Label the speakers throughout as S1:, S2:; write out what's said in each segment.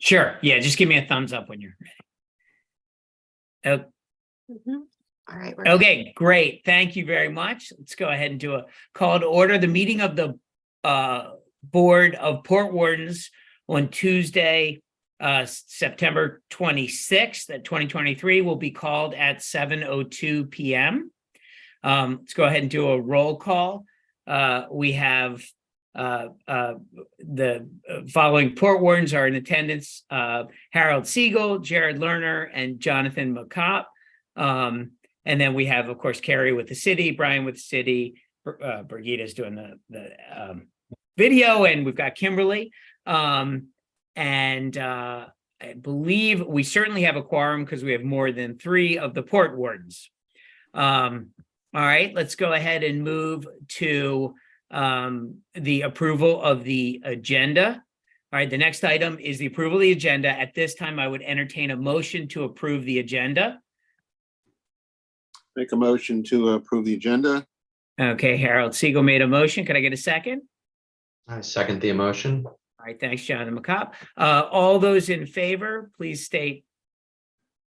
S1: Sure. Yeah, just give me a thumbs up when you're ready.
S2: All right.
S1: Okay, great. Thank you very much. Let's go ahead and do a call to order. The meeting of the Board of Port Wardens on Tuesday, September 26th, 2023 will be called at 7:02 p.m. Let's go ahead and do a roll call. We have the following Port Wardens are in attendance: Harold Siegel, Jared Lerner, and Jonathan McCopp. And then we have, of course, Carrie with the city, Brian with the city, Brigitta's doing the video, and we've got Kimberly. I believe we certainly have a quorum because we have more than 3 of the Port Wardens. All right, let's go ahead and move to the approval of the agenda. All right, the next item is the approval of the agenda. At this time, I would entertain a motion to approve the agenda.
S3: Make a motion to approve the agenda.
S1: Okay, Harold Siegel made a motion. Could I get a second?
S4: I second the motion.
S1: All right, thanks, Jonathan McCopp. All those in favor, please state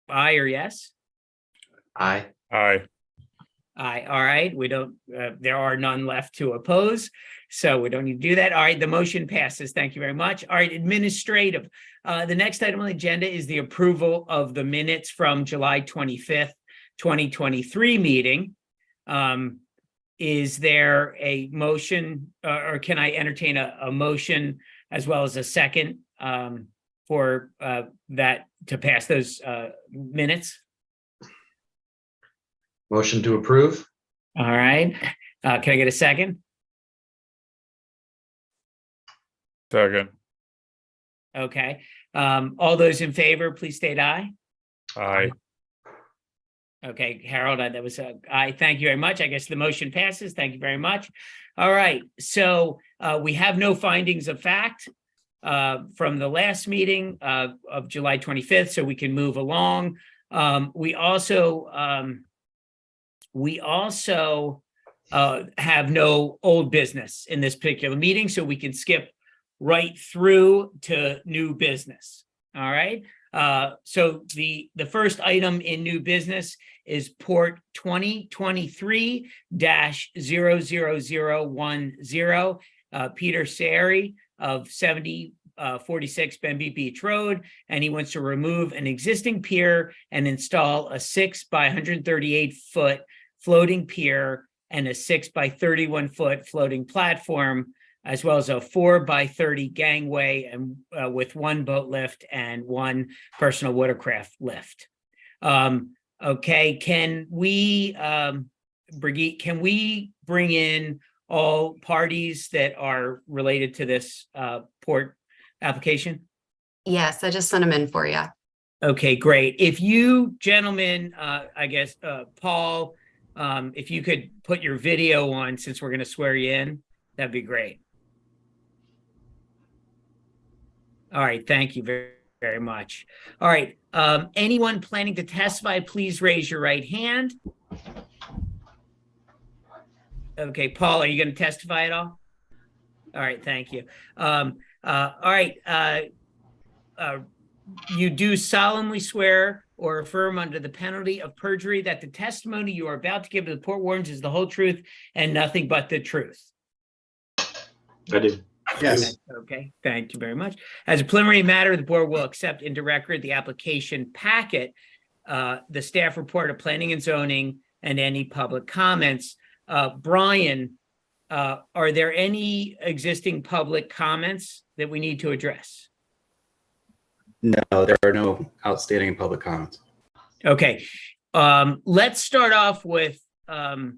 S1: aye or yes.
S4: Aye.
S5: Aye.
S1: Aye. All right. We don't, there are none left to oppose, so we don't need to do that. All right. The motion passes. Thank you very much. All right. Administrative. The next item on the agenda is the approval of the minutes from July 25th, 2023 meeting. Is there a motion or can I entertain a motion as well as a second for that to pass those minutes?
S4: Motion to approve.
S1: All right. Can I get a second?
S5: Second.
S1: Okay. All those in favor, please state aye.
S5: Aye.
S1: Okay, Harold, that was aye. Thank you very much. I guess the motion passes. Thank you very much. All right. So we have no findings of fact from the last meeting of July 25th, so we can move along. We also have no old business in this particular meeting, so we can skip right through to new business. All right. So the first item in new business is Port 2023-00010, Peter Sari of 7046 Benby Beach Road, and he wants to remove an existing pier and install a 6 by 138 foot floating pier and a 6 by 31 foot floating platform, as well as a 4 by 30 gangway and with 1 boat lift and 1 personal watercraft lift. Okay, can we, Brigitte, can we bring in all parties that are related to this port application?
S2: Yes, I just sent them in for you.
S1: Okay, great. If you gentlemen, I guess, Paul, if you could put your video on since we're going to swear you in, that'd be great. All right, thank you very, very much. All right, anyone planning to testify, please raise your right hand. Okay, Paul, are you going to testify at all? All right, thank you. All right, you do solemnly swear or affirm under the penalty of perjury that the testimony you are about to give to the Port Wardens is the whole truth and nothing but the truth?
S4: I do.
S3: Yes.
S1: Okay, thank you very much. As a preliminary matter, the board will accept into record the application packet, the staff report of planning and zoning, and any public comments. Brian, are there any existing public comments that we need to address?
S6: No, there are no outstanding public comments.
S1: Okay, let's start off with I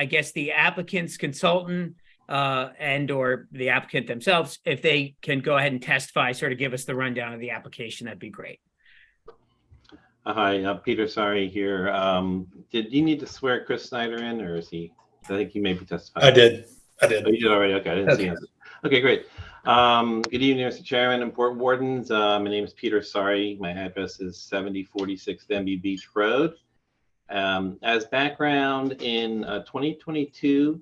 S1: guess the applicant's consultant and or the applicant themselves. If they can go ahead and testify, sort of give us the rundown of the application, that'd be great.
S7: Hi, Peter Sari here. Did you need to swear Chris Snyder in, or is he? I think he may be testifying.
S8: I did.
S7: Oh, you did already. Okay, I didn't see him. Okay, great. Good evening, Mr. Chairman and Port Wardens. My name is Peter Sari. My address is 7046 Denby Beach Road. As background, in 2022,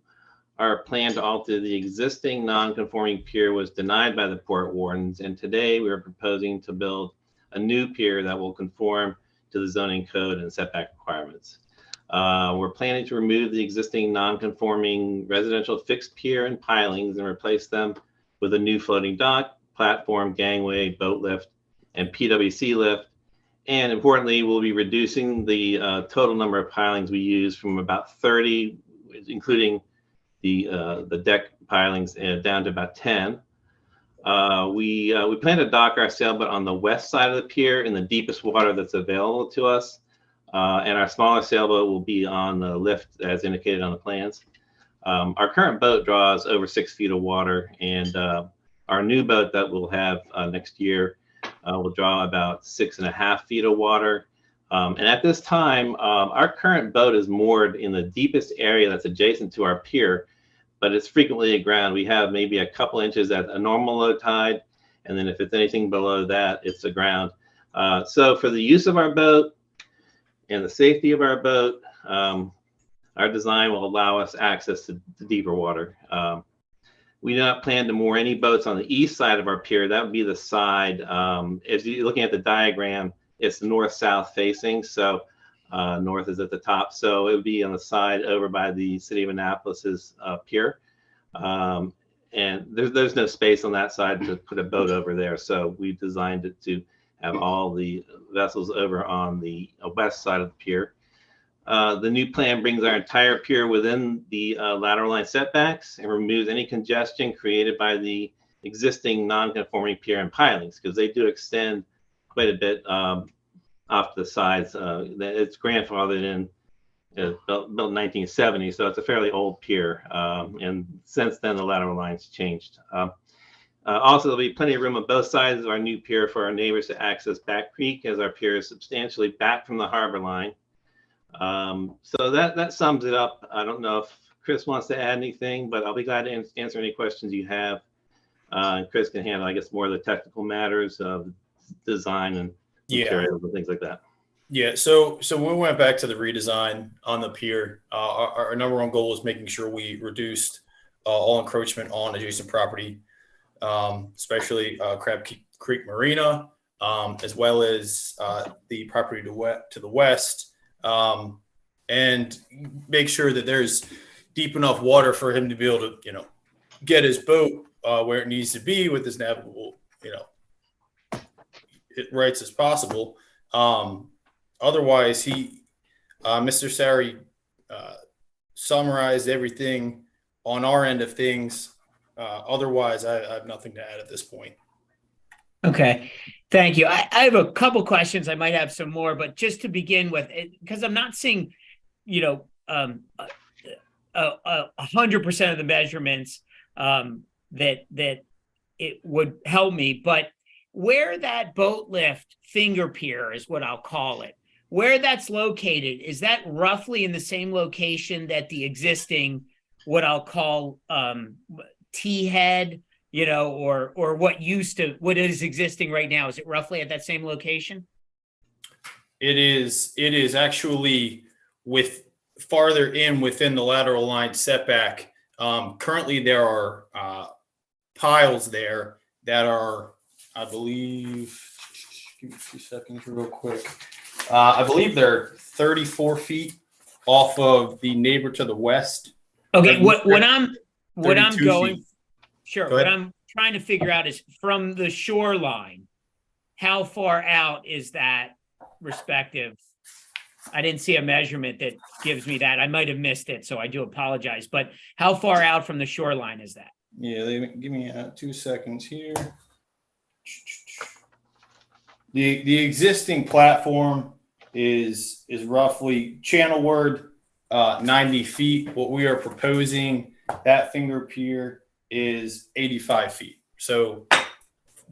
S7: our plan to alter the existing non-conforming pier was denied by the Port Wardens, and today we are proposing to build a new pier that will conform to the zoning code and setback requirements. We're planning to remove the existing non-conforming residential fixed pier and pilings and replace them with a new floating dock, platform, gangway, boat lift, and PWC lift. And importantly, we'll be reducing the total number of pilings we use from about 30, including the deck pilings, down to about 10. We plan to dock our sailboat on the west side of the pier in the deepest water that's available to us. And our smaller sailboat will be on the lift as indicated on the plans. Our current boat draws over 6 feet of water, and our new boat that we'll have next year will draw about 6.5 feet of water. And at this time, our current boat is moored in the deepest area that's adjacent to our pier, but it's frequently aground. We have maybe a couple inches at a normal low tide, and then if it's anything below that, it's aground. So for the use of our boat and the safety of our boat, our design will allow us access to deeper water. We do not plan to moor any boats on the east side of our pier. That would be the side. As you're looking at the diagram, it's north-south facing. So north is at the top. So it would be on the side over by the city of Annapolis's pier. And there's no space on that side to put a boat over there. So we designed it to have all the vessels over on the west side of the pier. The new plan brings our entire pier within the lateral line setbacks and removes any congestion created by the existing non-conforming pier and pilings, because they do extend quite a bit off the sides. It's grandfathered in, built in 1970, so it's a fairly old pier. And since then, the lateral lines changed. Also, there'll be plenty of room on both sides of our new pier for our neighbors to access Back Creek, as our pier is substantially back from the harbor line. So that sums it up. I don't know if Chris wants to add anything, but I'll be glad to answer any questions you have. Chris can handle, I guess, more of the technical matters of design and materials and things like that.
S8: Yeah. So when we went back to the redesign on the pier, our number one goal was making sure we reduced all encroachment on adjacent property, especially Crab Creek Marina, as well as the property to the west. And make sure that there's deep enough water for him to be able to, get his boat where it needs to be with as navigable, rights as possible. Otherwise, Mr. Sari, summarized everything on our end of things. Otherwise, I have nothing to add at this point.
S1: Okay, thank you. I have a couple questions. I might have some more, but just to begin with, because I'm not seeing, 100% of the measurements that it would help me, but where that boat lift finger pier is what I'll call it, where that's located, is that roughly in the same location that the existing, what I'll call T-head, or what is existing right now? Is it roughly at that same location?
S8: It is actually farther in within the lateral line setback. Currently there are piles there that are, I believe, give me 2 seconds real quick. I believe they're 34 feet off of the neighbor to the west.
S1: Okay, what I'm
S8: 32
S1: going
S8: feet.
S1: Sure.
S8: Go
S1: What
S8: ahead.
S1: I'm trying to figure out is from the shoreline, how far out is that respective? I didn't see a measurement that gives me that. I might have missed it, so I do apologize. But how far out from the shoreline is that?
S8: Yeah, give me 2 seconds here. The existing platform is roughly channelward 90 feet. What we are proposing, that finger pier, is 85 feet. So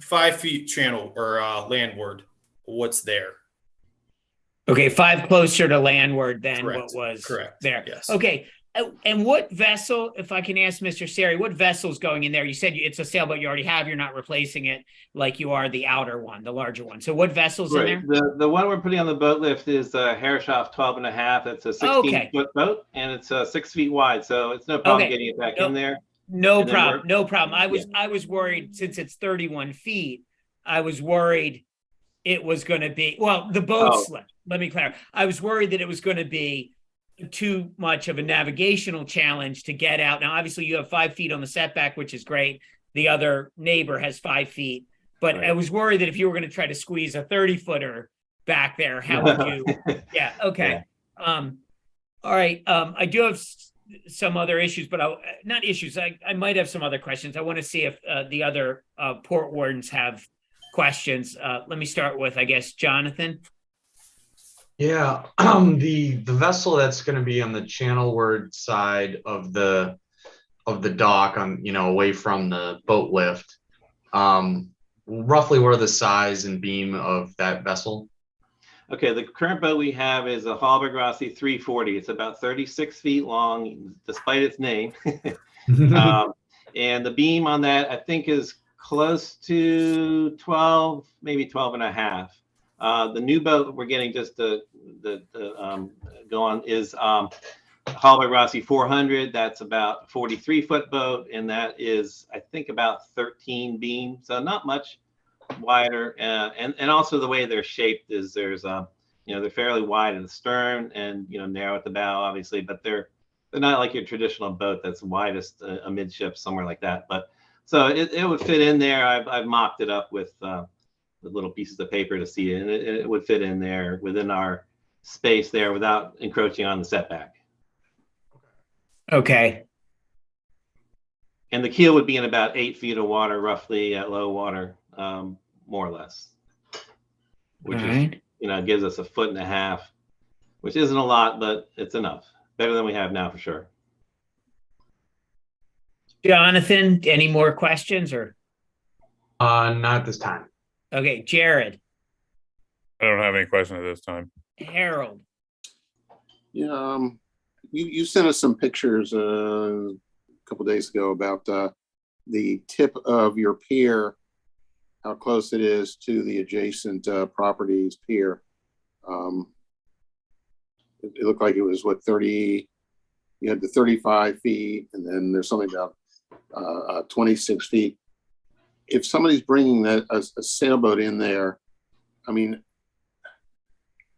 S8: 5 feet channel or landward, what's there.
S1: Okay, 5 closer to landward than
S8: Correct.
S1: what was
S8: Correct.
S1: there.
S8: Yes.
S1: Okay, And what vessel, if I can ask Mr. Sari, what vessel's going in there? You said it's a sailboat you already have. You're not replacing it like you are the outer one, the larger one. So what vessel's in
S7: Right.
S1: there?
S7: The one we're putting on the boat lift is the Herreshoff 12.5. It's a 16-foot boat, and it's 6 feet wide, so it's no problem
S1: Okay.
S7: getting it back
S1: No-
S7: in there.
S1: No
S7: And then
S1: problem.
S7: we're-
S1: No problem. I was worried since it's 31 feet. I was worried it was going to be, well, the boat
S7: Oh.
S1: slip. Let me clarify. I was worried that it was going to be too much of a navigational challenge to get out. Now, obviously, you have 5 feet on the setback, which is great. The other neighbor has 5 feet, but I
S7: Right.
S1: was worried that if you were going to try to squeeze a 30-footer back there, how would you? Yeah. Okay. All right. I do have some other issues, but not issues. I might have some other questions. I want to see if the other port wardens have questions. Let me start with, I guess, Jonathan.
S4: Yeah, the vessel that's going to be on the channelward side of the dock, on away from the boat lift. Roughly, what are the size and beam of that vessel?
S7: Okay, the current boat we have is a Hallberg Rossi 340. It's about 36 feet long, despite its name. And the beam on that, I think, is close to 12, maybe 12 and a half. The new boat we're getting just to go on is Hallberg Rossi 400. That's about 43-foot boat, and that is, I think, about 13 beam, so not much wider. And also the way they're shaped is there's they're fairly wide at the stern and narrow at the bow, obviously, but they're not like your traditional boat that's widest amidship, somewhere like that. But so it would fit in there. I've mocked it up with little pieces of paper to see it, and it would fit in there within our space there without encroaching on the setback.
S1: Okay.
S7: And the keel would be in about 8 feet of water, roughly, at low water, more or less, which
S1: All right.
S7: gives us 1.5 feet, which isn't a lot, but it's enough. Better than we have now, for sure.
S1: Jonathan, any more questions or?
S4: Not at this time.
S1: Okay, Jared,
S5: I don't have any questions at this time.
S1: Harold.
S3: Yeah, you sent us some pictures a couple days ago about the tip of your pier, how close it is to the adjacent properties pier. It looked like it was 30. You had the 35 feet, and then there's something about 26 feet. If somebody's bringing a sailboat in there, I mean,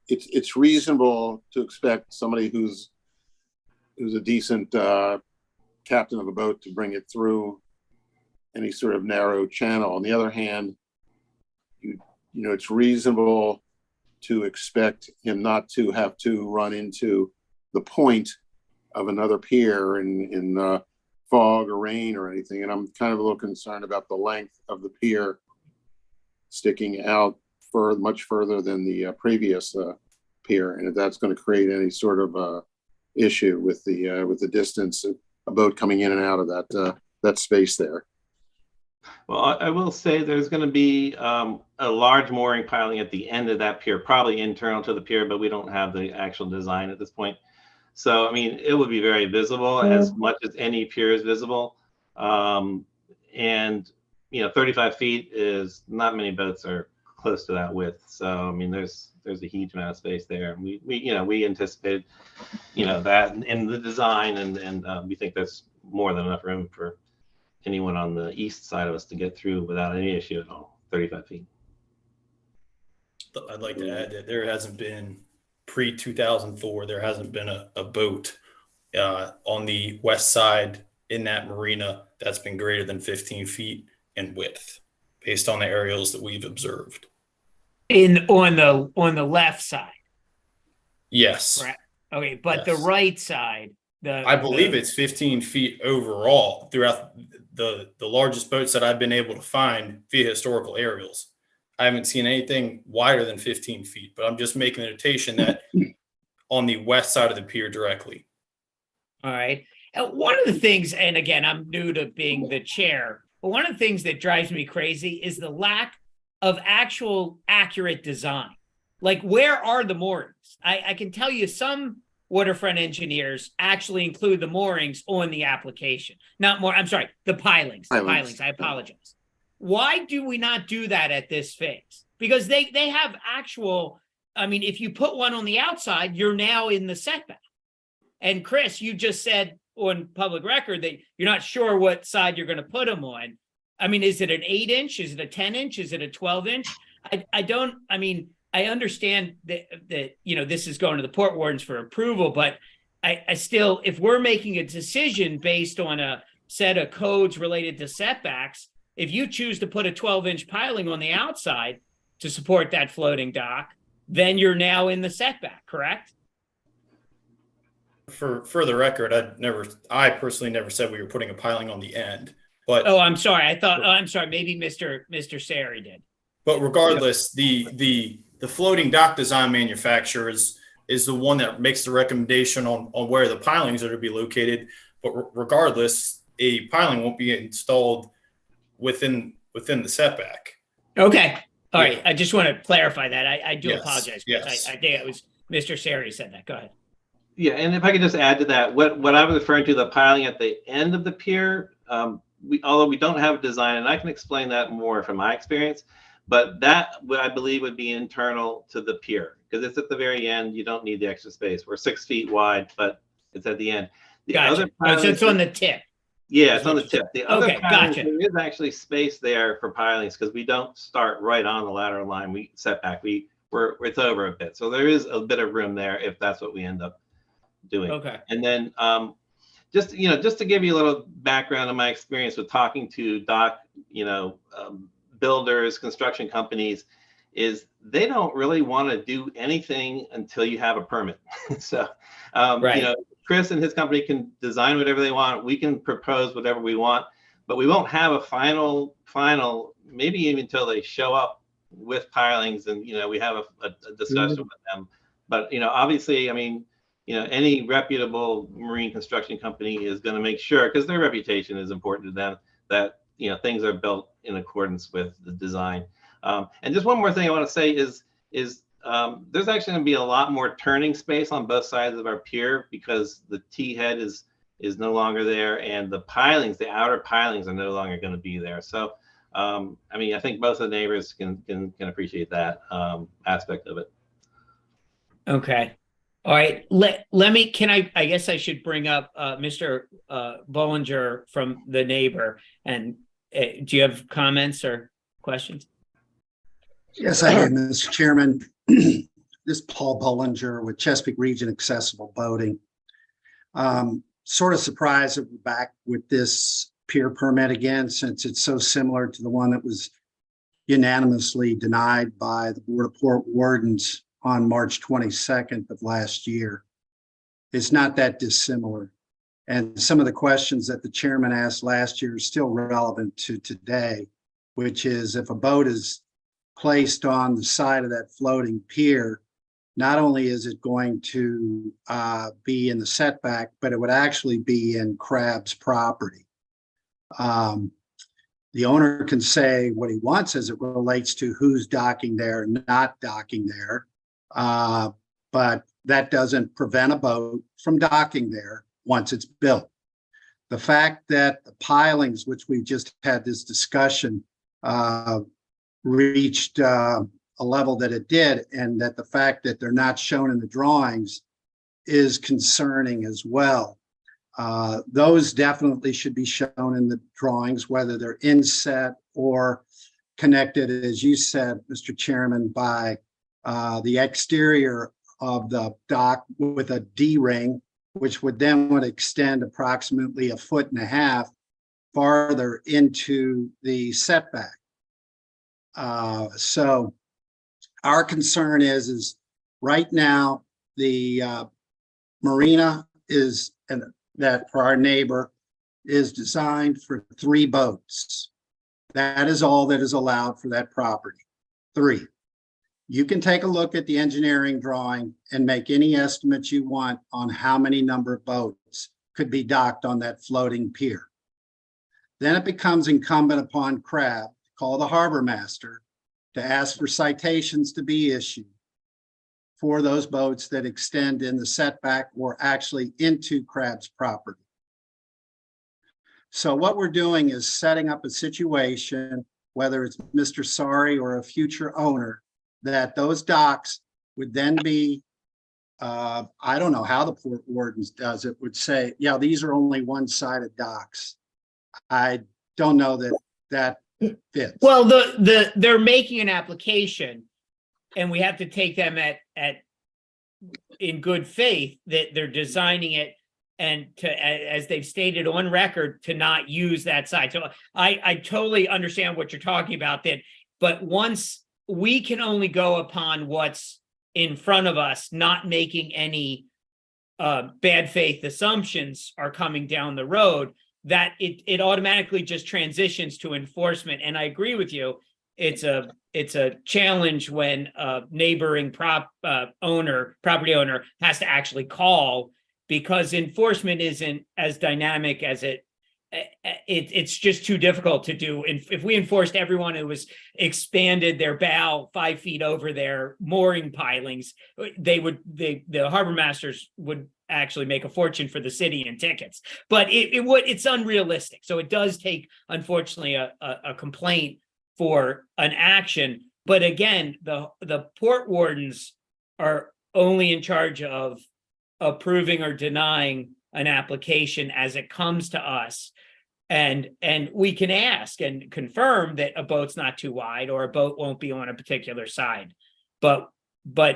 S3: it's reasonable to expect somebody who's a decent captain of a boat to bring it through any sort of narrow channel. On the other hand, it's reasonable to expect him not to have to run into the point of another pier in fog or rain or anything. And I'm kind of a little concerned about the length of the pier sticking out much further than the previous pier, and if that's going to create any sort of issue with the distance of a boat coming in and out of that space there.
S7: Well, I will say there's going to be a large mooring piling at the end of that pier, probably internal to the pier, but we don't have the actual design at this point. So, I mean, it would be very visible, as much as any pier is visible. And 35 feet is not many boats are close to that width. So, I mean, there's a huge amount of space there. And we anticipated, that in the design, and we think that's more than enough room for anyone on the east side of us to get through without any issue at all. 35 feet.
S8: I'd like to add that there hasn't been pre-2004, there hasn't been a boat on the west side in that marina that's been greater than 15 feet in width, based on the aerials that we've observed.
S1: On the left side.
S8: Yes.
S1: Correct. Okay, but the
S8: Yes.
S1: right side,
S8: I believe it's 15 feet overall throughout the largest boats that I've been able to find via historical aerials. I haven't seen anything wider than 15 feet, but I'm just making a notation that on the west side of the pier directly.
S1: All right. One of the things, and again, I'm new to being the chair, but one of the things that drives me crazy is the lack of actual accurate design. Like, where are the moorings? I can tell you some waterfront engineers actually include the moorings on the application. Not more, I'm sorry, the pilings, I apologize. Why do we not do that at this phase? Because they have actual, I mean, if you put one on the outside, you're now in the setback. And Chris, you just said on public record that you're not sure what side you're going to put them on. I mean, is it an 8-inch? Is it a 10-inch? Is it a 12-inch? I understand that, you know, this is going to the port wardens for approval, but I still, if we're making a decision based on a set of codes related to setbacks, if you choose to put a 12-inch piling on the outside to support that floating dock, then you're now in the setback, correct?
S8: For the record, I personally never said we were putting a piling on the end, but.
S1: Oh, I'm sorry. I'm sorry. Maybe Mr. Sari did.
S8: But regardless, the floating dock design manufacturer is the one that makes the recommendation on where the pilings are to be located. But regardless, a piling won't be installed within the setback.
S1: Okay. All right. I just want to clarify that. I do
S8: Yes,
S1: apologize.
S8: yes.
S1: I think it was Mr. Sari said that. Go ahead.
S7: Yeah, and if I could just add to that, what I was referring to, the piling at the end of the pier, although we don't have a design, and I can explain that more from my experience, but that I believe would be internal to the pier because it's at the very end. You don't need the extra space. We're 6 feet wide, but it's at the end. The
S1: Gotcha. So it's on the tip.
S7: Yeah, it's on the tip. The other pilings,
S1: gotcha.
S7: there is actually space there for pilings because we don't start right on the lateral line. We set back. It's over a bit, so there is a bit of room there if that's what we end up doing.
S1: Okay.
S7: And then just to give you a little background on my experience with talking to dock, builders, construction companies, is they don't really want to do anything until you have a permit. So,
S1: Right.
S7: Chris and his company can design whatever they want. We can propose whatever we want, but we won't have a final, maybe even until they show up with pilings and, we have a discussion with them. But, obviously, I mean, any reputable marine construction company is going to make sure, because their reputation is important to them, that, things are built in accordance with the design. And just one more thing I want to say is there's actually going to be a lot more turning space on both sides of our pier because the T head is no longer there, and the pilings, the outer pilings, are no longer going to be there. So, I think both the neighbors can appreciate that aspect of it.
S1: Okay. All right. I guess I should bring up Mr. Bollinger from the neighbor. And do you have comments or questions?
S9: Yes, I do, Mr. Chairman. This is Paul Bollinger with Chesapeake Region Accessible Boating. Sort of surprised that we're back with this pier permit again, since it's so similar to the one that was unanimously denied by the Board of Port Wardens on March 22nd of last year. It's not that dissimilar. And some of the questions that the chairman asked last year are still relevant to today, which is if a boat is placed on the side of that floating pier, not only is it going to be in the setback, but it would actually be in Crab's property. The owner can say what he wants as it relates to who's docking there, not docking there. But that doesn't prevent a boat from docking there once it's built. The fact that the pilings, which we just had this discussion, reached a level that it did, and that the fact that they're not shown in the drawings is concerning as well. Those definitely should be shown in the drawings, whether they're inset or connected, as you said, Mr. Chairman, by the exterior of the dock with a D-ring, which would extend approximately 1.5 feet farther into the setback. So our concern is right now the marina that for our neighbor is designed for 3 boats. That is all that is allowed for that property. 3. You can take a look at the engineering drawing and make any estimates you want on how many number of boats could be docked on that floating pier. Then it becomes incumbent upon Crab to call the harbor master to ask for citations to be issued for those boats that extend in the setback or actually into Crab's property. So what we're doing is setting up a situation, whether it's Mr. Sari or a future owner, that those docks would then be, I don't know how the Port Wardens does it, would say, yeah, these are only one-sided docks. I don't know that that fits.
S1: Well, they're making an application, and we have to take them at in good faith that they're designing it and to, as they've stated on record, to not use that side. So I totally understand what you're talking about then, but once we can only go upon what's in front of us, not making any bad faith assumptions are coming down the road, that it automatically just transitions to enforcement. And I agree with you. It's a challenge when a neighboring property owner has to actually call, because enforcement isn't as dynamic as it's just too difficult to do. If we enforced everyone who was expanded their bow 5 feet over their mooring pilings, the harbor masters would actually make a fortune for the city in tickets. But it's unrealistic. So it does take, unfortunately, a complaint for an action. But again, the port wardens are only in charge of approving or denying an application as it comes to us. And we can ask and confirm that a boat's not too wide or a boat won't be on a particular side. But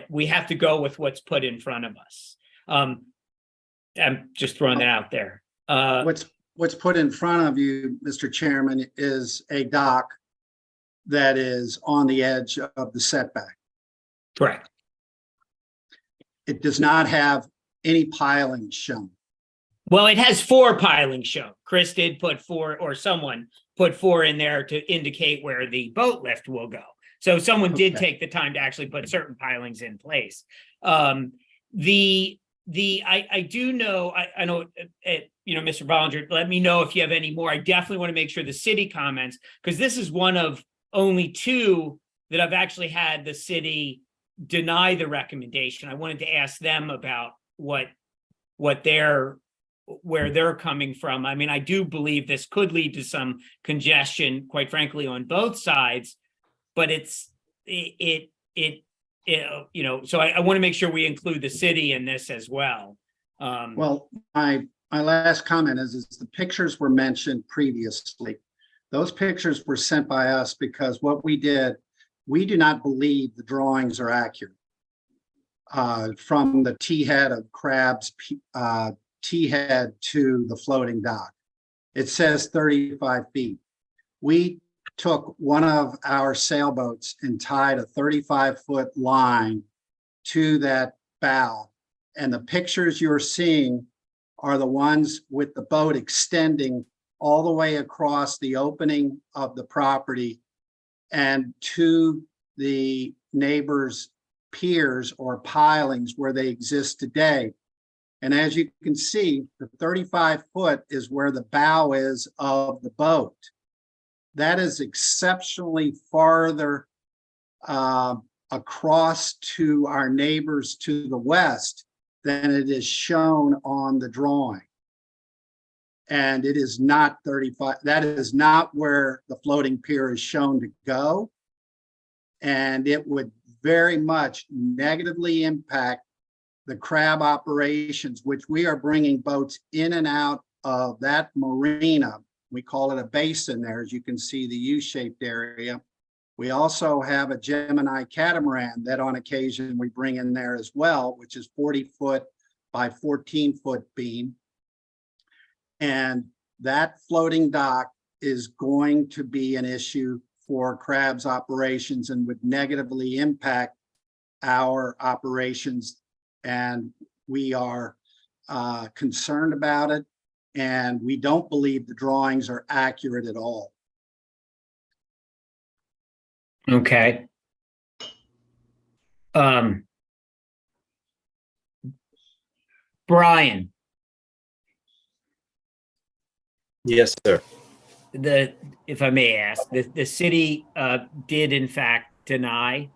S1: we have to go with what's put in front of us. I'm just throwing that out there.
S9: What's put in front of you, Mr. Chairman, is a dock that is on the edge of the setback.
S1: Correct.
S9: It does not have any pilings shown.
S1: Well, it has 4 pilings shown. Chris did put 4, or someone put 4 in there to indicate where the boat lift will go. So someone did take the time to actually put certain pilings in place. I do know, I know, Mr. Bollinger, let me know if you have any more. I definitely want to make sure the city comments, because this is one of only 2 that I've actually had the city deny the recommendation. I wanted to ask them about where they're coming from. I mean, I do believe this could lead to some congestion, quite frankly, on both sides, but so I want to make sure we include the city in this as well.
S9: Well, my last comment is the pictures were mentioned previously. Those pictures were sent by us because what we did, we do not believe the drawings are accurate. From the T-head of Crab's T-head to the floating dock, it says 35 feet. We took one of our sailboats and tied a 35-foot line to that bow. And the pictures you're seeing are the ones with the boat extending all the way across the opening of the property and to the neighbors' piers or pilings where they exist today. And as you can see, the 35-foot is where the bow is of the boat. That is exceptionally farther across to our neighbors to the west than it is shown on the drawing. And it is not 35. That is not where the floating pier is shown to go. And it would very much negatively impact the crab operations, which we are bringing boats in and out of that marina. We call it a basin there, as you can see the U-shaped area. We also have a Gemini catamaran that on occasion we bring in there as well, which is 40-foot by 14-foot beam. And that floating dock is going to be an issue for crab's operations and would negatively impact our operations. And we are concerned about it. And we don't believe the drawings are accurate at all.
S1: Okay. Brian,
S6: Yes, sir.
S1: if I may ask, the city did in fact deny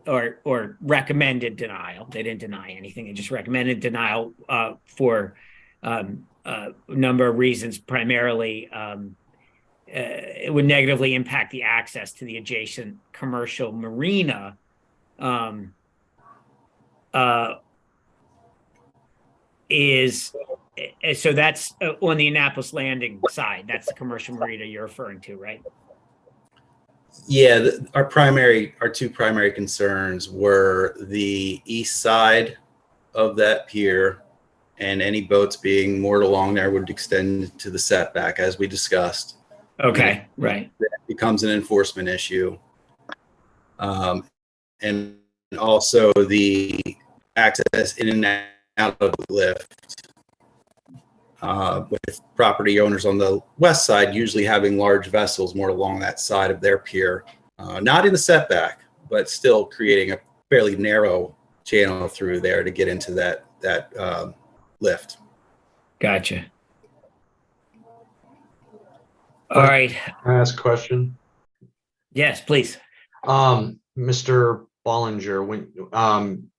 S1: or recommended denial. They didn't deny anything. They just recommended denial for a number of reasons, primarily it would negatively impact the access to the adjacent commercial marina. So that's on the Annapolis Landing side. That's the commercial marina you're referring to, right?
S6: Yeah, our two primary concerns were the east side of that pier, and any boats being moored along there would extend to the setback, as we discussed.
S1: Okay, right.
S6: That becomes an enforcement issue. And also the access in and out of the lift. With property owners on the west side usually having large vessels moored along that side of their pier, not in the setback, but still creating a fairly narrow channel through there to get into that lift.
S1: Gotcha. All right.
S4: Can I ask a question?
S1: Yes, please.
S4: Mr. Bollinger, when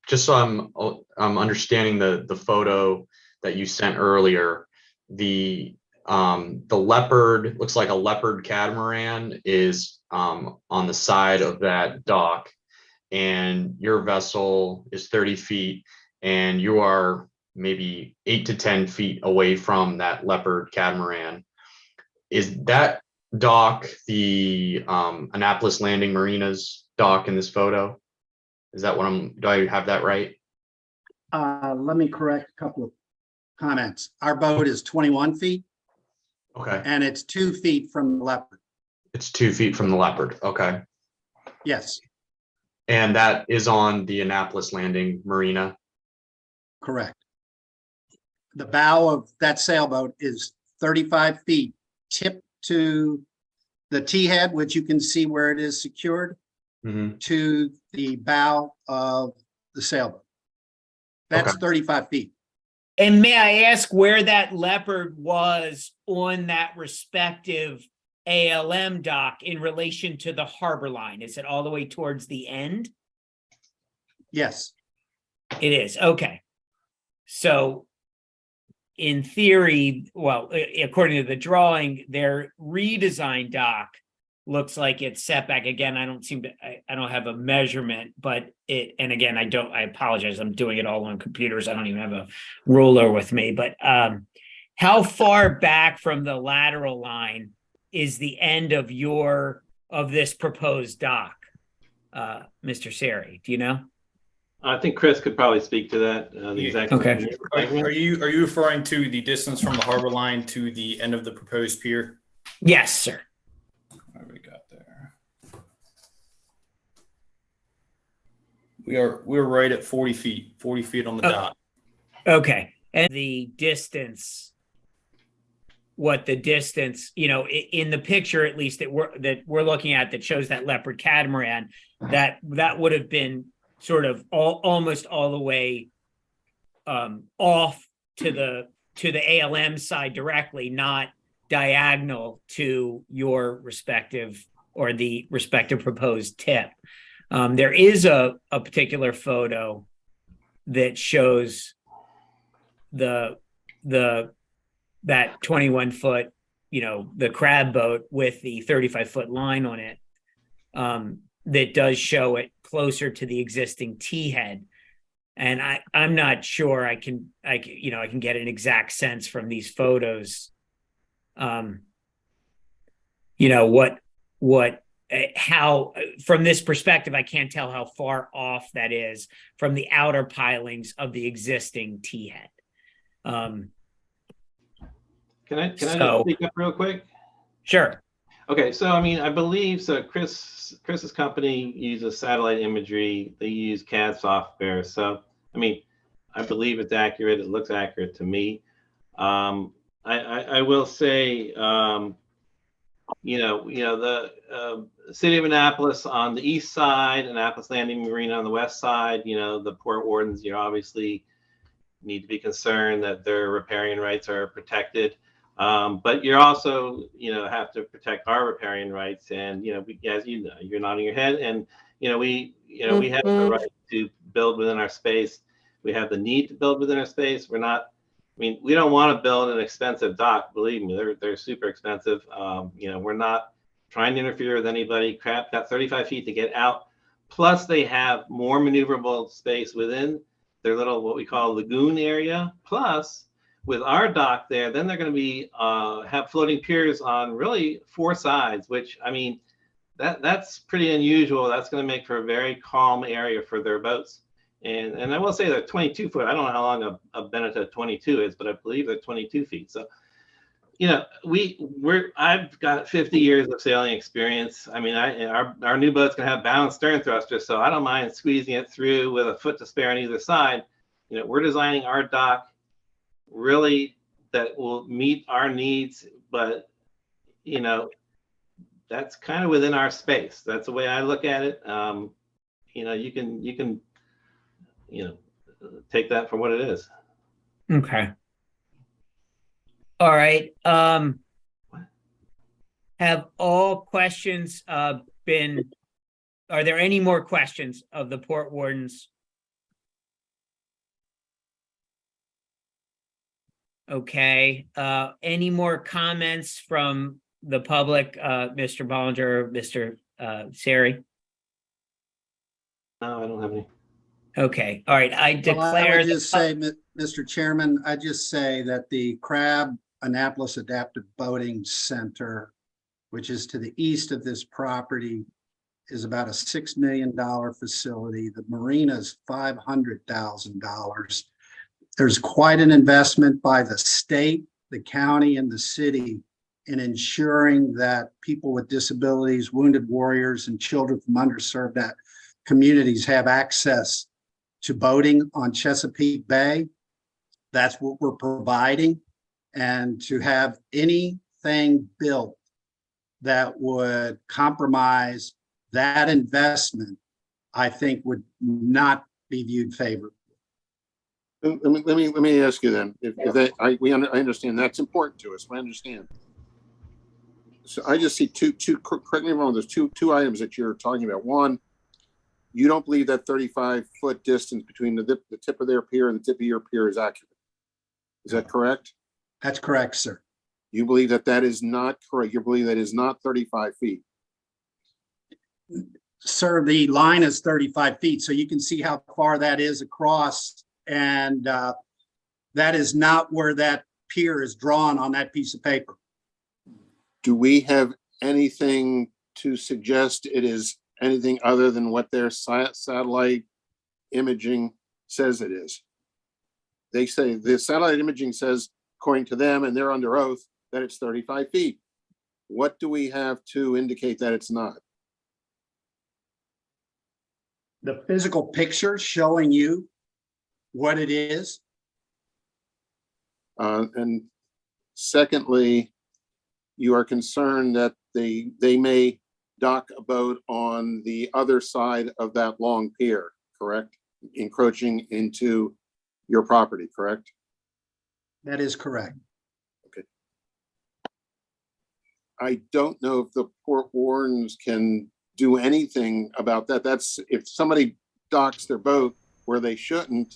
S4: just so I'm understanding the photo that you sent earlier, the leopard looks like a leopard catamaran is on the side of that dock, and your vessel is 30 feet, and you are maybe 8 to 10 feet away from that leopard catamaran. Is that dock the Annapolis Landing Marina's dock in this photo? Is that what do I have that right?
S9: Let me correct a couple of comments. Our boat is 21 feet
S4: Okay.
S9: and it's 2 feet from the leopard.
S4: It's 2 feet from the leopard. Okay.
S9: Yes,
S4: And that is on the Annapolis Landing Marina.
S9: correct. The bow of that sailboat is 35 feet tipped to the T head, which you can see where it is secured, to the bow of the sailboat. That's
S4: Okay.
S9: 35 feet.
S1: And may I ask where that leopard was on that respective ALM dock in relation to the harbor line? Is it all the way towards the end?
S9: Yes,
S1: It is. Okay. So in theory, well, according to the drawing, their redesigned dock looks like it's set back. Again, I don't have a measurement, but and again, I apologize. I'm doing it all on computers. I don't even have a ruler with me, but how far back from the lateral line is the end of this proposed dock? Mr. Seri, do you know?
S7: I think Chris could probably speak to that. The exact.
S1: Okay.
S8: Are you referring to the distance from the harbor line to the end of the proposed pier?
S1: Yes, sir.
S8: What have we got there? We're right at 40 feet on the dot.
S1: Okay. And the distance, what the distance, in the picture, at least that we're looking at, that shows that leopard catamaran, that would have been sort of almost all the way off to the ALM side directly, not diagonal to your respective or the respective proposed tip. There is a particular photo that shows that 21-foot, the crab boat with the 35-foot line on it, that does show it closer to the existing T head. And I'm not sure I can get an exact sense from these photos. How from this perspective, I can't tell how far off that is from the outer pilings of the existing T head.
S7: Can I just speak up real quick?
S1: Sure.
S7: Okay, so I believe so. Chris's company uses satellite imagery. They use CAD software. So I believe it's accurate. It looks accurate to me. I will say, the city of Annapolis on the east side, Annapolis Landing Marina on the west side. The port wardens, obviously need to be concerned that their riparian rights are protected. But you're also, have to protect our riparian rights. And, as you're nodding your head, and, we you know, we have the right to build within our space. We have the need to build within our space. We're not, I mean, we don't want to build an expensive dock. Believe me, they're super expensive. You know, we're not trying to interfere with anybody. Crab got 35 feet to get out. Plus, they have more maneuverable space within their little, what we call lagoon area. Plus, with our dock there, then they're going to be have floating piers on really 4 sides, which, I mean, that's pretty unusual. That's going to make for a very calm area for their boats. And I will say they're 22 foot. I don't know how long a Benetton 22 is, but I believe they're 22 feet. So, you know, I've got 50 years of sailing experience. I mean, our new boat's gonna have balanced stern thrusters, so I don't mind squeezing it through with a foot to spare on either side. You know, we're designing our dock really that will meet our needs, but you know, that's kind of within our space. That's the way I look at it. You know, you can take that for what it is.
S1: Okay. All right. Have all questions been, are there any more questions of the Port Wardens? Okay. Any more comments from the public, Mr. Bollinger or Mr. Sari?
S7: No, I don't have any.
S1: Okay. All right. I
S9: Well, I
S1: declare
S9: would just say, Mr. Chairman, I just say that the Crab Annapolis Adaptive Boating Center, which is to the east of this property, is about a $6 million facility. The marina is $500,000. There's quite an investment by the state, the county, and the city in ensuring that people with disabilities, wounded warriors, and children from underserved communities have access to boating on Chesapeake Bay. That's what we're providing. And to have anything built that would compromise that investment, I think would not be viewed favorably.
S3: Let me ask you then, I understand that's important to us. I understand. So I just see two, correct me if I'm wrong, there's two items that you're talking about. One, you don't believe that 35-foot distance between the tip of their pier and the tip of your pier is accurate. Is that correct?
S9: That's correct, sir.
S3: You believe that that is not correct. You believe that is not 35 feet.
S9: Sir, the line is 35 feet, so you can see how far that is across. And that is not where that pier is drawn on that piece of paper.
S3: Do we have anything to suggest it is anything other than what their satellite imaging says it is? They say the satellite imaging says, according to them, and they're under oath, that it's 35 feet. What do we have to indicate that it's not?
S9: The physical picture showing you what it is.
S3: And secondly, you are concerned that they may dock a boat on the other side of that long pier, correct? Encroaching into your property, correct?
S9: That is correct.
S3: Okay. I don't know if the Port Wardens can do anything about that. That's if somebody docks their boat where they shouldn't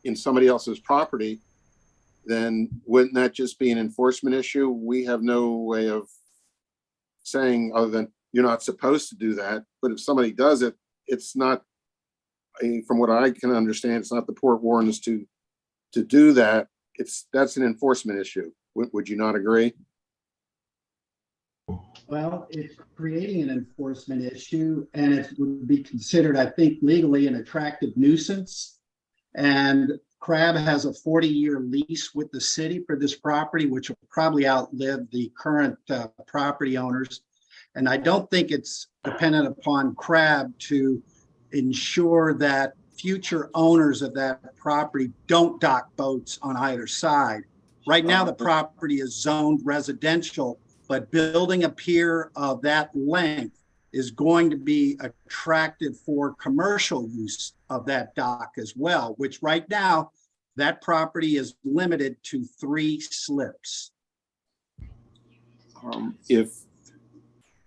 S3: in somebody else's property, then wouldn't that just be an enforcement issue? We have no way of saying other than you're not supposed to do that. But if somebody does it, it's not, from what I can understand, it's not the Port Wardens to do that. That's an enforcement issue. Would you not agree?
S9: Well, it's creating an enforcement issue, and it would be considered, I think, legally an attractive nuisance. And Crab has a 40-year lease with the city for this property, which will probably outlive the current property owners. And I don't think it's dependent upon Crab to ensure that future owners of that property don't dock boats on either side. Right now, the property is zoned residential, but building a pier of that length is going to be attractive for commercial use of that dock as well, which right now, that property is limited to 3 slips.
S3: If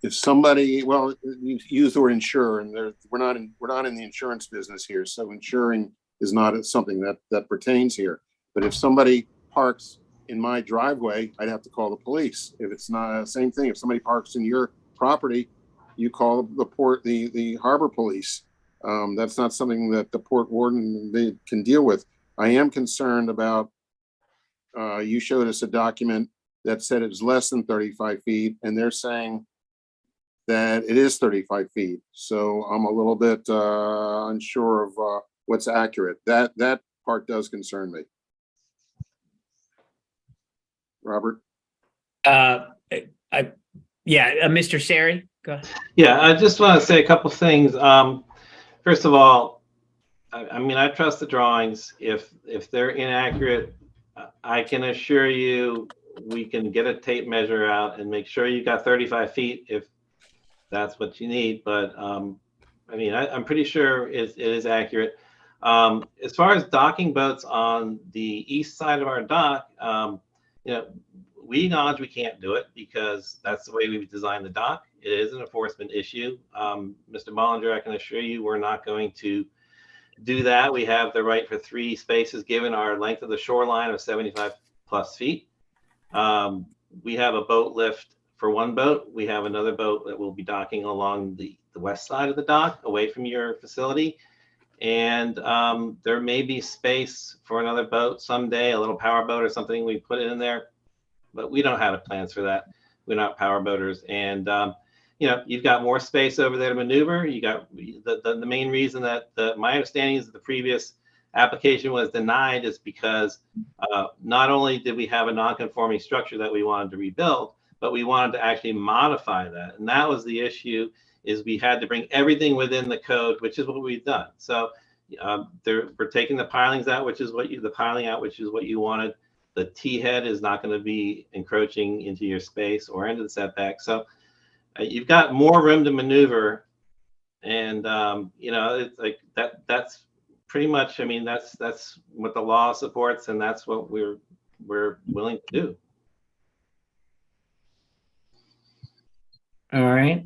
S3: if somebody, well, you use the word insure, and we're not in the insurance business here, so insuring is not something that pertains here. But if somebody parks in my driveway, I'd have to call the police. If it's not, same thing. If somebody parks in your property, you call the harbor police. That's not something that the port warden they can deal with. I am concerned about. You showed us a document that said it was less than 35 feet, and they're saying that it is 35 feet. So I'm a little bit unsure of what's accurate. That part does concern me. Robert?
S1: Mr. Sari, go ahead.
S7: Yeah, I just want to say a couple things. First of all, I mean, I trust the drawings. If they're inaccurate, I can assure you we can get a tape measure out and make sure you got 35 feet if that's what you need. But I mean, I'm pretty sure it is accurate. As far as docking boats on the east side of our dock, you know, we acknowledge we can't do it because that's the way we've designed the dock. It is an enforcement issue. Mr. Bollinger, I can assure you we're not going to do that. We have the right for 3 spaces given our length of the shoreline of 75 plus feet. We have a boat lift for 1 boat. We have another boat that will be docking along the west side of the dock away from your facility. And there may be space for another boat someday, a little power boat or something. We put it in there, but we don't have plans for that. We're not power boaters. And you know, you've got more space over there to maneuver. You got the main reason that my understanding is that the previous application was denied is because not only did we have a non-conforming structure that we wanted to rebuild, but we wanted to actually modify that. And that was the issue, is we had to bring everything within the code, which is what we've done. So we're taking the pilings out, which is the piling out, which is what you wanted. The T-head is not going to be encroaching into your space or into the setback. So you've got more room to maneuver, and you know, it's like that's pretty much, I mean, that's what the law supports, and that's what we're willing to do.
S1: All right.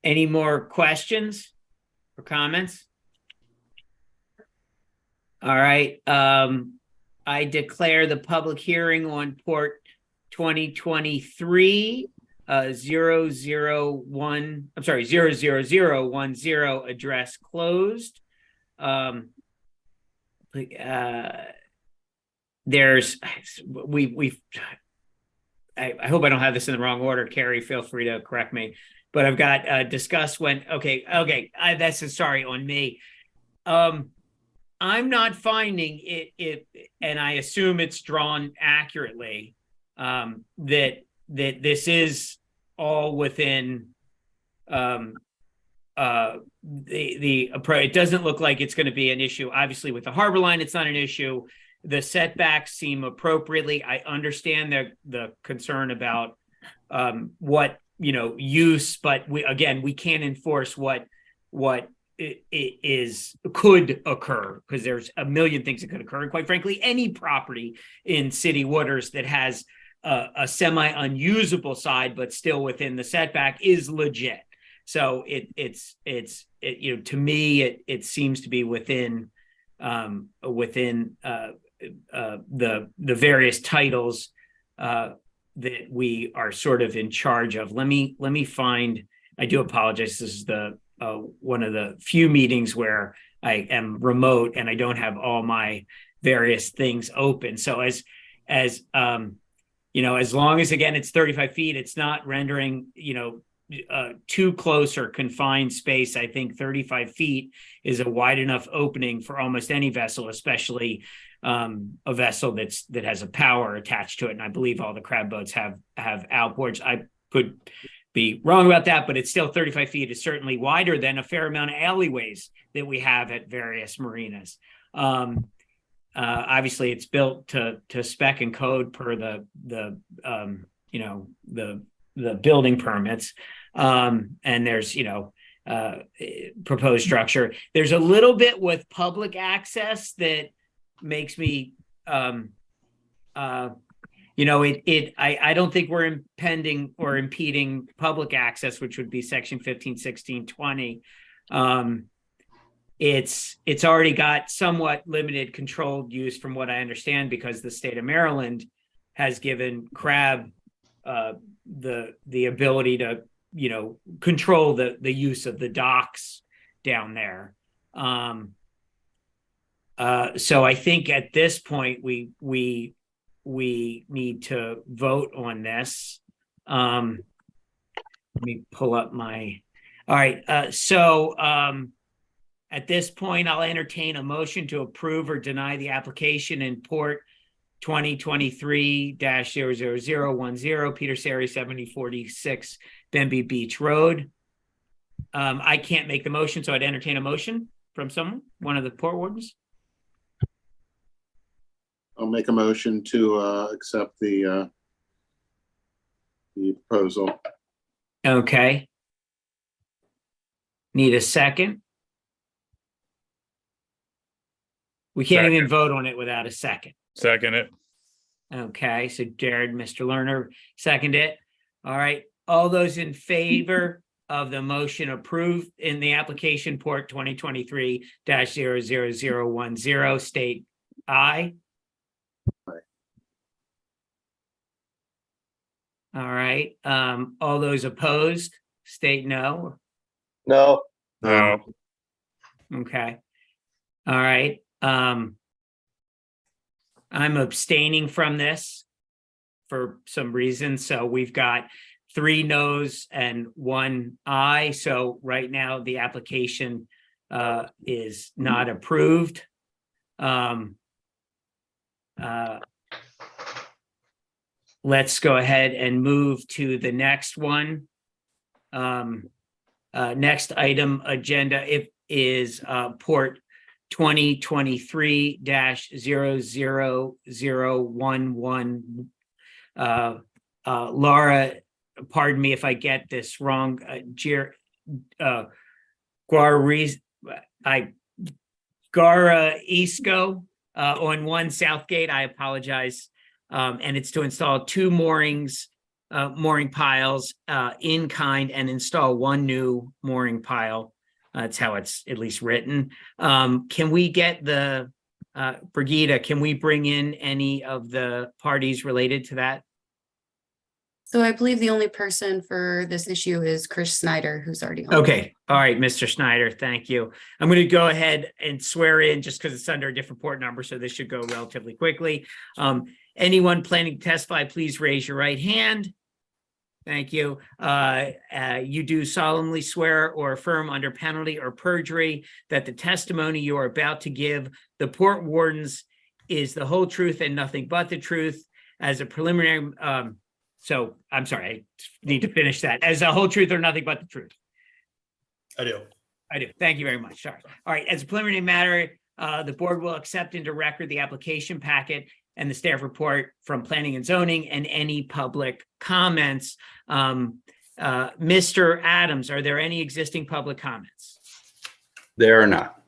S1: Any more questions or comments? All right. I declare the public hearing on Port 2023 00010 address closed. I hope I don't have this in the wrong order. Carrie, feel free to correct me. But I've got discuss when. Okay. That's sorry on me. I'm not finding it, and I assume it's drawn accurately. That this is all within the approach. It doesn't look like it's going to be an issue. Obviously, with the harbor line, it's not an issue. The setbacks seem appropriately. I understand the concern about what use, but we can't enforce what could occur, because there's a million things that could occur, and quite frankly, any property in city waters that has a semi-unusable side but still within the setback is legit. So it's to me it seems to be within the various titles that we are sort of in charge of. Let me find. I do apologize. This is the one of the few meetings where I am remote and I don't have all my various things open. So as long as, again, it's 35 feet, it's not rendering too close or confined space. I think 35 feet is a wide enough opening for almost any vessel, especially a vessel that has a power attached to it. And I believe all the crab boats have outboards. I could be wrong about that, but it's still 35 feet. Is certainly wider than a fair amount of alleyways that we have at various marinas. Obviously, it's built to spec and code per the building permits, and there's proposed structure. There's a little bit with public access that makes me I don't think we're impending or impeding public access, which would be section 15, 16, 20. It's already got somewhat limited controlled use from what I understand, because the state of Maryland has given CRAB the ability to, control the use of the docks down there. So I think at this point we need to vote on this. Let me pull up my. All right. At this point, I'll entertain a motion to approve or deny the application in Port 2023-00010, Peter Sari, 7046 Benby Beach Road. I can't make the motion, so I'd entertain a motion from someone, one of the Port Wardens.
S3: I'll make a motion to accept the proposal.
S1: Okay. Need a second? We can't even vote on it without a second.
S5: Second it.
S1: Okay, so Jared, Mr. Lerner, second it. All right, all those in favor of the motion approved in the application Port 2023-00010 state aye.
S3: Aye.
S1: All right, all those opposed state no.
S10: No.
S5: No.
S1: Okay. All right. I'm abstaining from this for some reason. So we've got 3 no's and 1 aye. So right now the application is not approved. Let's go ahead and move to the next one. Next item agenda is Port 2023-00011. Laura, pardon me if I get this wrong. Gara Isco on 1 Southgate. I apologize. And it's to install 2 mooring piles in kind and install 1 new mooring pile. That's how it's at least written. Can we get Brigida, can we bring in any of the parties related to that?
S2: So I believe the only person for this issue is Chris Snyder, who's already on.
S1: Okay. All right, Mr. Snyder, thank you. I'm going to go ahead and swear in just because it's under a different port number, so this should go relatively quickly. Anyone planning to testify, please raise your right hand. Thank you. You do solemnly swear or affirm under penalty or perjury that the testimony you are about to give the Port Wardens is the whole truth and nothing but the truth. As a preliminary, so I'm sorry, I need to finish that. As a whole truth or nothing but the truth.
S8: I do.
S1: Thank you very much. Sorry. All right. As a preliminary matter, the board will accept into record the application packet and the staff report from planning and zoning and any public comments. Mr. Adams, are there any existing public comments?
S6: There are not.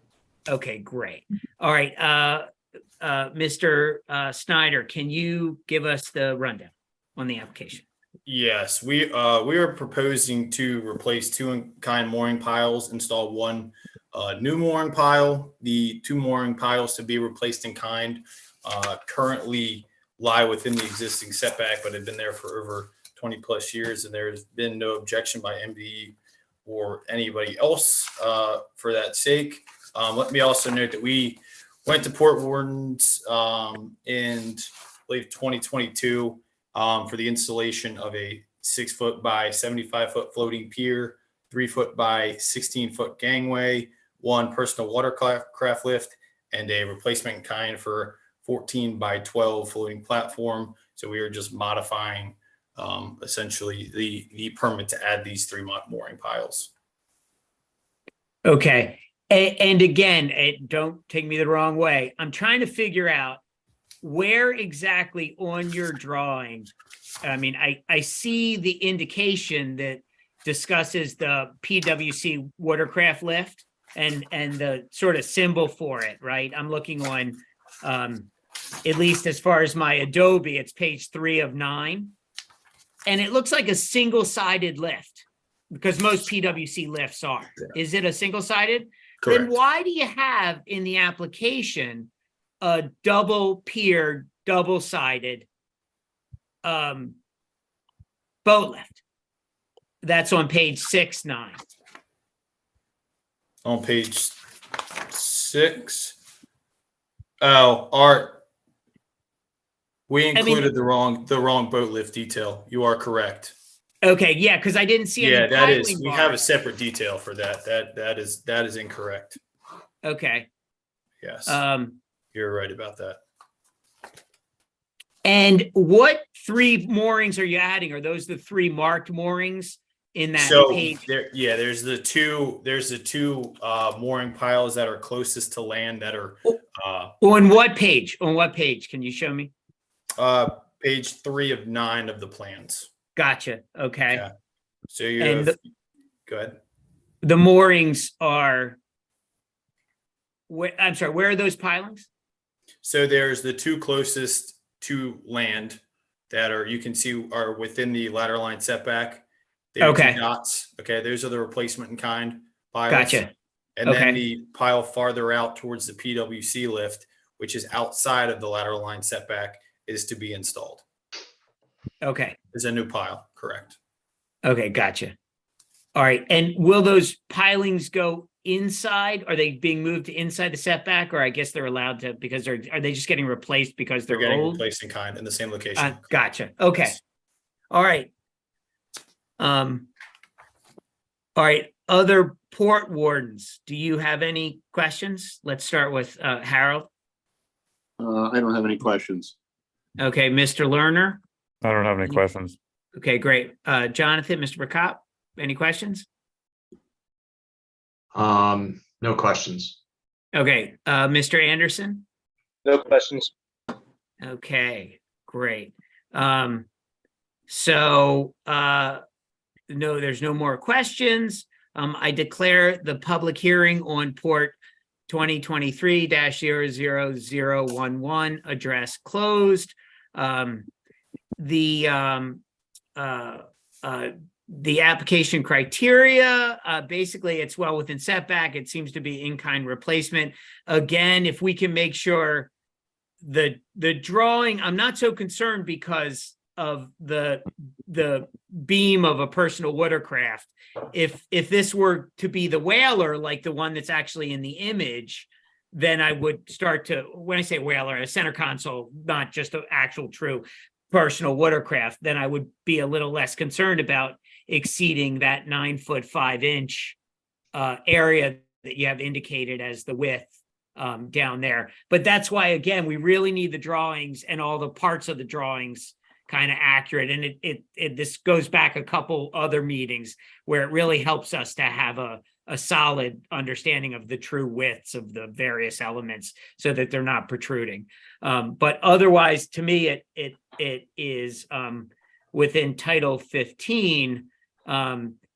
S1: Okay, great. All right. Mr. Snyder, can you give us the rundown on the application?
S8: Yes, we are proposing to replace 2 in-kind mooring piles, install 1 new mooring pile. The 2 mooring piles to be replaced in kind currently lie within the existing setback, but have been there for over 20 plus years, and there's been no objection by MDE or anybody else for that sake. Let me also note that we went to Port Wardens in, I believe, 2022 for the installation of a 6-foot by 75-foot floating pier, 3-foot by 16-foot gangway, 1 personal watercraft lift, and a replacement in kind for 14 by 12 floating platform. So we are just modifying essentially the permit to add these 3 mooring piles.
S1: Okay. And again, don't take me the wrong way. I'm trying to figure out where exactly on your drawing. I mean, I see the indication that discusses the PWC watercraft lift and the sort of symbol for it, right? I'm looking on at least as far as my Adobe, it's page 3 of 9. And it looks like a single-sided lift because most PWC lifts are. Is it a single-sided? Then
S8: Correct.
S1: why do you have in the application a double pier, double-sided boat lift? That's on page 6-9.
S8: On page 6. Oh, Art. We included the wrong boat lift detail. You are correct.
S1: Okay, yeah, because I didn't see any
S8: Yeah, that is.
S1: piling
S8: We have a
S1: bars.
S8: separate detail for that. That is incorrect.
S1: Okay.
S8: Yes,
S1: Um,
S8: you're right about that.
S1: and what 3 moorings are you adding? Are those the 3 marked moorings in that
S8: So
S1: page?
S8: there's the two mooring piles that are closest to land that are
S1: On what page? On what page? Can you show me?
S8: page 3 of 9 of the plans.
S1: Gotcha. Okay.
S8: Yeah. So you
S1: And
S8: have, go ahead.
S1: the moorings are, I'm sorry, where are those pilings?
S8: So there's the 2 closest to land that are, you can see, are within the ladder line setback. They're
S1: Okay.
S8: 2 dots. Okay, those are the replacement in kind piles.
S1: Gotcha.
S8: And
S1: Okay.
S8: then the pile farther out towards the PWC lift, which is outside of the ladder line setback, is to be installed.
S1: Okay.
S8: Is a new pile, correct?
S1: Okay. Gotcha. All right. And will those pilings go inside? Are they being moved to inside the setback, or I guess they're allowed to because are they just getting replaced because
S8: They're
S1: they're
S8: getting
S1: old?
S8: replaced in kind in the same location.
S1: Gotcha. Okay.
S8: Yes.
S1: All right. All right. Other port wardens, do you have any questions? Let's start with Harold.
S3: I don't have any questions.
S1: Okay, Mr. Lerner.
S5: I don't have any questions.
S1: Okay, great. Jonathan, Mr. McCop, any questions?
S4: No questions.
S1: Okay, Mr. Anderson.
S10: No questions.
S1: Okay, great. So no, there's no more questions. I declare the public hearing on port 2023-00011 address closed. The application criteria, basically it's well within setback. It seems to be in-kind replacement. Again, if we can make sure the drawing, I'm not so concerned because of the beam of a personal watercraft. If this were to be the whaler, like the one that's actually in the image, then I would start to, when I say whaler, a center console, not just an actual true personal watercraft, then I would be a little less concerned about exceeding that 9 foot 5 inch area that you have indicated as the width down there. But that's why, again, we really need the drawings and all the parts of the drawings kind of accurate. And this goes back a couple other meetings where it really helps us to have a solid understanding of the true widths of the various elements so that they're not protruding. But otherwise, to me, it is within Title 15.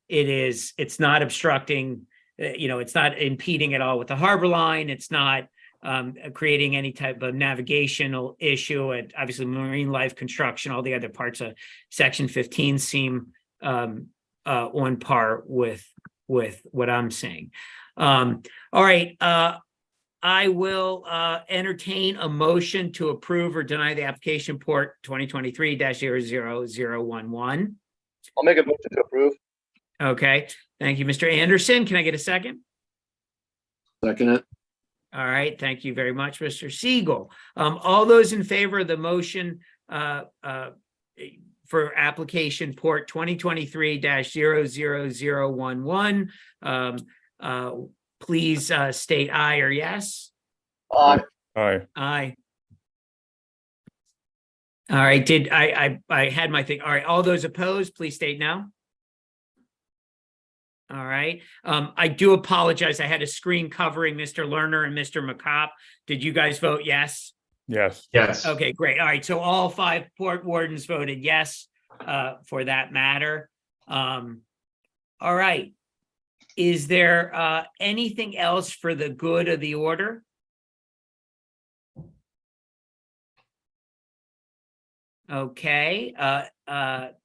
S1: It's not obstructing, it's not impeding at all with the harbor line. It's not creating any type of navigational issue. And obviously, marine life construction, all the other parts of Section 15 seem on par with what I'm saying. All right. I will entertain a motion to approve or deny the application port 2023-00011.
S10: I'll make a motion to approve.
S1: Okay. Thank you, Mr. Anderson. Can I get a second?
S3: Second it.
S1: All right. Thank you very much, Mr. Siegel. All those in favor of the motion for application port 2023-00011, please state aye or yes.
S10: Aye.
S5: Aye.
S1: Aye. All right. I had my thing. All right. All those opposed, please state no. All right. I do apologize. I had a screen covering Mr. Lerner and Mr. McCop. Did you guys vote yes?
S5: Yes.
S4: Yes.
S1: Okay, great. All right. So all 5 port wardens voted yes for that matter. All right. Is there anything else for the good of the order? Okay,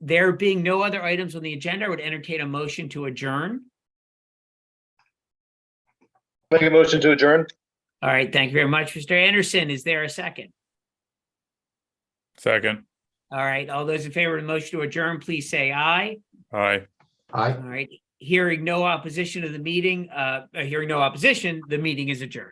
S1: there being no other items on the agenda, I would entertain a motion to adjourn.
S10: Make a motion to adjourn.
S1: All right, thank you very much, Mr. Anderson. Is there a second?
S5: Second.
S1: All right, all those in favor of the motion to adjourn, please say aye.
S5: Aye.
S4: Aye.
S1: All right, hearing no opposition to the meeting, the meeting is adjourned.